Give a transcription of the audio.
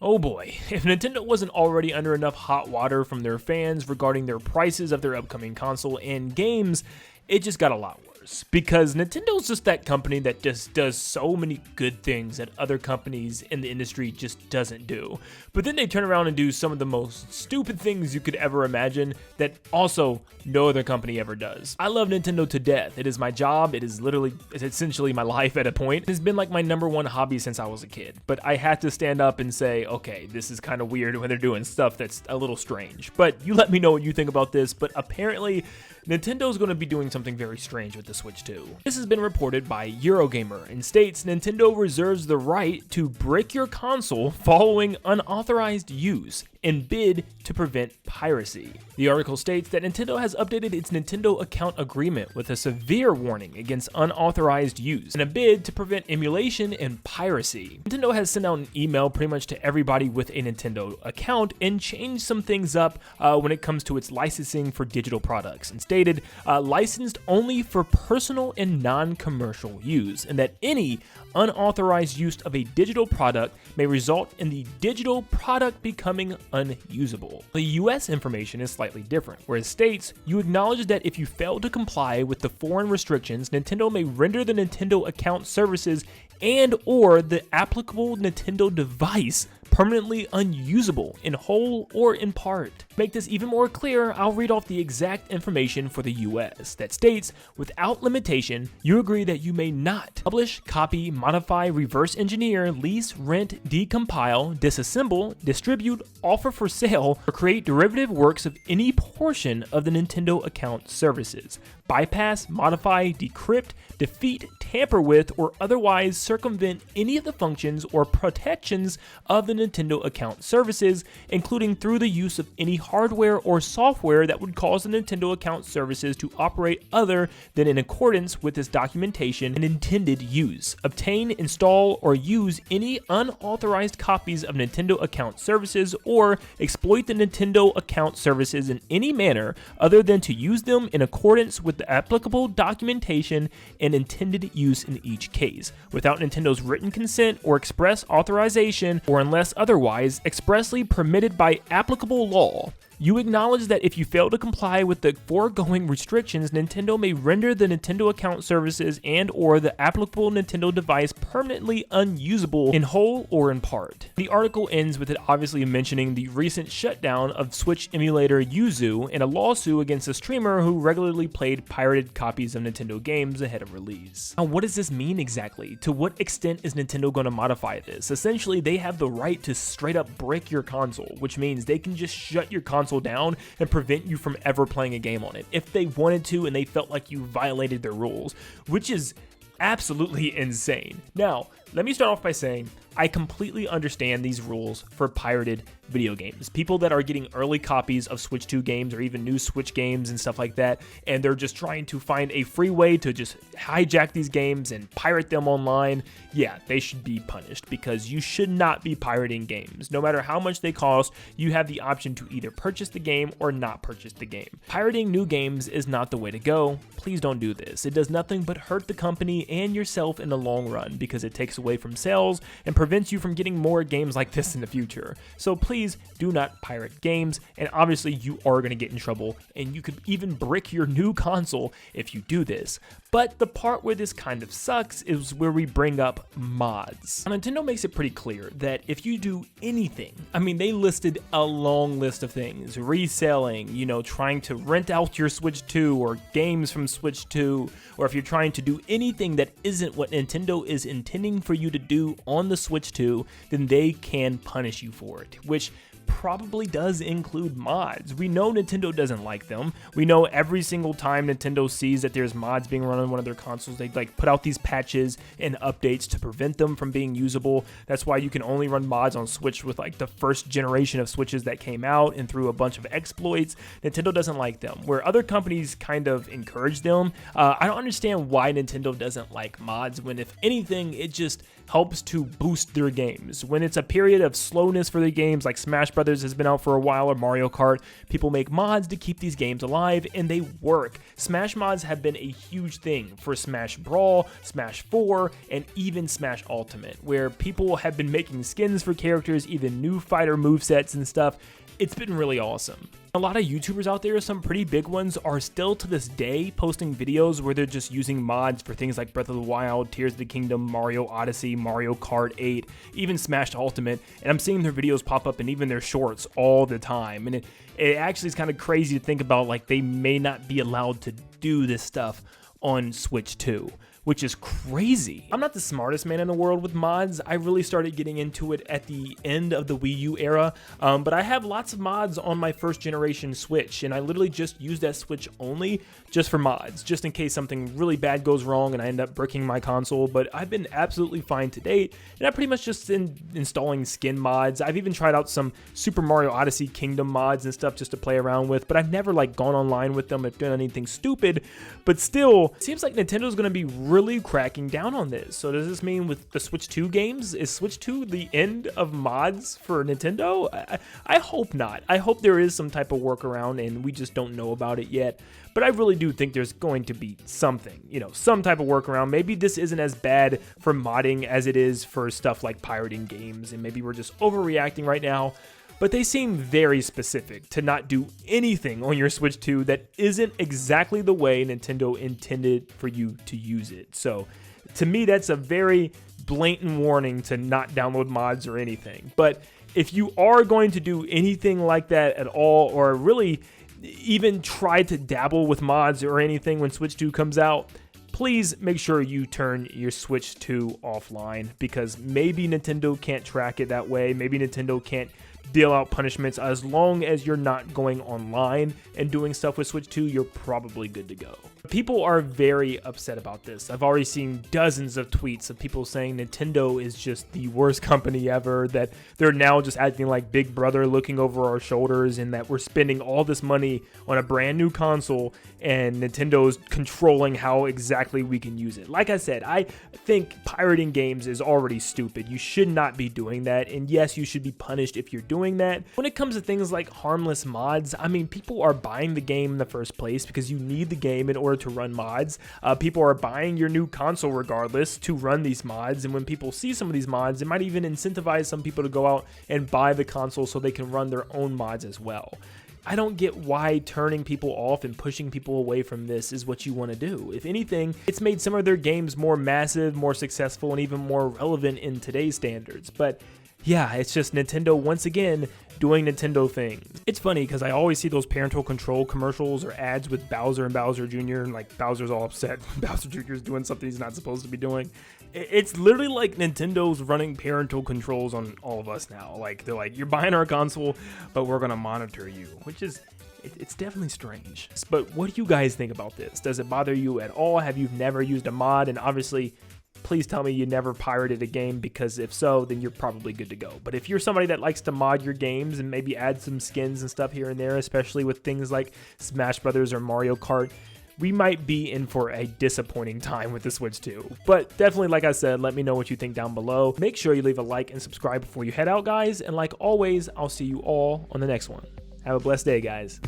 Oh boy, if Nintendo wasn't already under enough hot water from their fans regarding their prices of their upcoming console and games, it just got a lot worse. Because Nintendo's just that company that just does so many good things that other companies in the industry just doesn't do. But then they turn around and do some of the most stupid things you could ever imagine that also no other company ever does. I love Nintendo to death. It is my job. It's essentially my life at a point. It's been like my #1 hobby since I was a kid. But I had to stand up and say, okay, this is kind of weird when they're doing stuff that's a little strange. But you let me know what you think about this. But apparently, Nintendo's going to be doing something very strange with the Switch 2. This has been reported by Eurogamer and states Nintendo reserves the right to break your console following unauthorized use and bid to prevent piracy. The article states that Nintendo has updated its Nintendo account agreement with a severe warning against unauthorized use and a bid to prevent emulation and piracy. Nintendo has sent out an email pretty much to everybody with a Nintendo account and changed some things up when it comes to its licensing for digital products and stated licensed only for personal and non-commercial use, and that any unauthorized use of a digital product may result in the digital product becoming unusable. The US information is slightly different, where it states you acknowledge that if you fail to comply with the foreign restrictions, Nintendo may render the Nintendo account services and or the applicable Nintendo device permanently unusable in whole or in part. To make this even more clear, I'll read off the exact information for the US that states, without limitation, you agree that you may not publish, copy, modify, reverse engineer, lease, rent, decompile, disassemble, distribute, offer for sale, or create derivative works of any portion of the Nintendo account services. Bypass, modify, decrypt, defeat, tamper with, or otherwise circumvent any of the functions or protections of the Nintendo account services, including through the use of any hardware or software that would cause the Nintendo account services to operate other than in accordance with this documentation and intended use. Obtain, install, or use any unauthorized copies of Nintendo account services or exploit the Nintendo account services in any manner other than to use them in accordance with the applicable documentation and intended use in each case, without Nintendo's written consent or express authorization, or unless otherwise expressly permitted by applicable law. You acknowledge that if you fail to comply with the foregoing restrictions, Nintendo may render the Nintendo account services and or the applicable Nintendo device permanently unusable in whole or in part. The article ends with it obviously mentioning the recent shutdown of Switch emulator Yuzu and a lawsuit against a streamer who regularly played pirated copies of Nintendo games ahead of release. Now, what does this mean exactly? To what extent is Nintendo going to modify this? Essentially, they have the right to straight up break your console, which means they can just shut your console down and prevent you from ever playing a game on it if they wanted to and they felt like you violated their rules, which is absolutely insane. Now, let me start off by saying I completely understand these rules for pirated video games. People that are getting early copies of Switch 2 games or even new Switch games and stuff like that, and they're just trying to find a free way to just hijack these games and pirate them online, yeah, they should be punished because you should not be pirating games. No matter how much they cost, you have the option to either purchase the game or not purchase the game. Pirating new games is not the way to go. Please don't do this. It does nothing but hurt the company and yourself in the long run because it takes away from sales and prevents you from getting more games like this in the future. So please do not pirate games, and obviously you are going to get in trouble and you could even brick your new console if you do this. But the part where this kind of sucks is where we bring up mods. Now, Nintendo makes it pretty clear that if you do anything, I mean, they listed a long list of things, reselling, trying to rent out your Switch 2 or games from Switch 2, or if you're trying to do anything that isn't what Nintendo is intending for you to do on the Switch 2, then they can punish you for it, which probably does include mods. We know Nintendo doesn't like them. We know every single time Nintendo sees that there's mods being run on one of their consoles, they put out these patches and updates to prevent them from being usable. That's why you can only run mods on Switch with the first generation of Switches that came out and through a bunch of exploits. Nintendo doesn't like them, where other companies kind of encourage them. I don't understand why Nintendo doesn't like mods when, if anything, it just helps to boost their games. When it's a period of slowness for their games, like Smash Brothers has been out for a while, or Mario Kart, people make mods to keep these games alive, and they work. Smash mods have been a huge thing for Smash Brawl, Smash 4, and even Smash Ultimate, where people have been making skins for characters, even new fighter movesets and stuff. It's been really awesome. A lot of YouTubers out there, some pretty big ones, are still to this day posting videos where they're just using mods for things like Breath of the Wild, Tears of the Kingdom, Mario Odyssey, Mario Kart 8, even Smash Ultimate, and I'm seeing their videos pop up in even their shorts all the time. And it actually is kind of crazy to think about, like, they may not be allowed to do this stuff on Switch 2. Which is crazy. I'm not the smartest man in the world with mods. I really started getting into it at the end of the Wii U era, but I have lots of mods on my first generation Switch, and I literally just use that Switch only just for mods, just in case something really bad goes wrong and I end up bricking my console. But I've been absolutely fine to date, and I pretty much just installing skin mods. I've even tried out some Super Mario Odyssey Kingdom mods and stuff just to play around with, but I've never like gone online with them or done anything stupid. But still, it seems like Nintendo's gonna be really cracking down on this. So does this mean with the Switch 2 games, is Switch 2 the end of mods for Nintendo? I hope not. I hope there is some type of workaround and we just don't know about it yet. But I really do think there's going to be something, you know, some type of workaround. Maybe this isn't as bad for modding as it is for stuff like pirating games, and maybe we're just overreacting right now. But they seem very specific to not do anything on your Switch 2 that isn't exactly the way Nintendo intended for you to use it. So to me, that's a very blatant warning to not download mods or anything. But if you are going to do anything like that at all, or really even try to dabble with mods or anything when Switch 2 comes out, please make sure you turn your Switch 2 offline, because maybe Nintendo can't track it that way. Maybe Nintendo can't deal out punishments. As long as you're not going online and doing stuff with Switch 2, you're probably good to go. People are very upset about this. I've already seen dozens of tweets of people saying Nintendo is just the worst company ever, that they're now just acting like Big Brother looking over our shoulders, and that we're spending all this money on a brand new console and Nintendo's controlling how exactly we can use it. Like I said, I think pirating games is already stupid. You should not be doing that, and yes, you should be punished if you're doing that. When it comes to things like harmless mods, I mean, people are buying the game in the first place because you need the game in order to run mods. People are buying your new console regardless to run these mods, and when people see some of these mods, it might even incentivize some people to go out and buy the console so they can run their own mods as well. I don't get why turning people off and pushing people away from this is what you want to do. If anything, it's made some of their games more massive, more successful, and even more relevant in today's standards. But yeah, it's just Nintendo once again doing Nintendo things. It's funny because I always see those parental control commercials or ads with Bowser and Bowser Jr. and like Bowser's all upset. Bowser Jr. is doing something he's not supposed to be doing. It's literally like Nintendo's running parental controls on all of us now. Like, they're like, you're buying our console, but we're gonna monitor you, which is, it's definitely strange. But what do you guys think about this? Does it bother you at all? Have you never used a mod? And obviously, please tell me you never pirated a game, because if so, then you're probably good to go. But if you're somebody that likes to mod your games and maybe add some skins and stuff here and there, especially with things like Smash Brothers or Mario Kart, we might be in for a disappointing time with the Switch 2. But definitely, like I said, let me know what you think down below. Make sure you leave a like and subscribe before you head out, guys. And like always, I'll see you all on the next one. Have a blessed day, guys.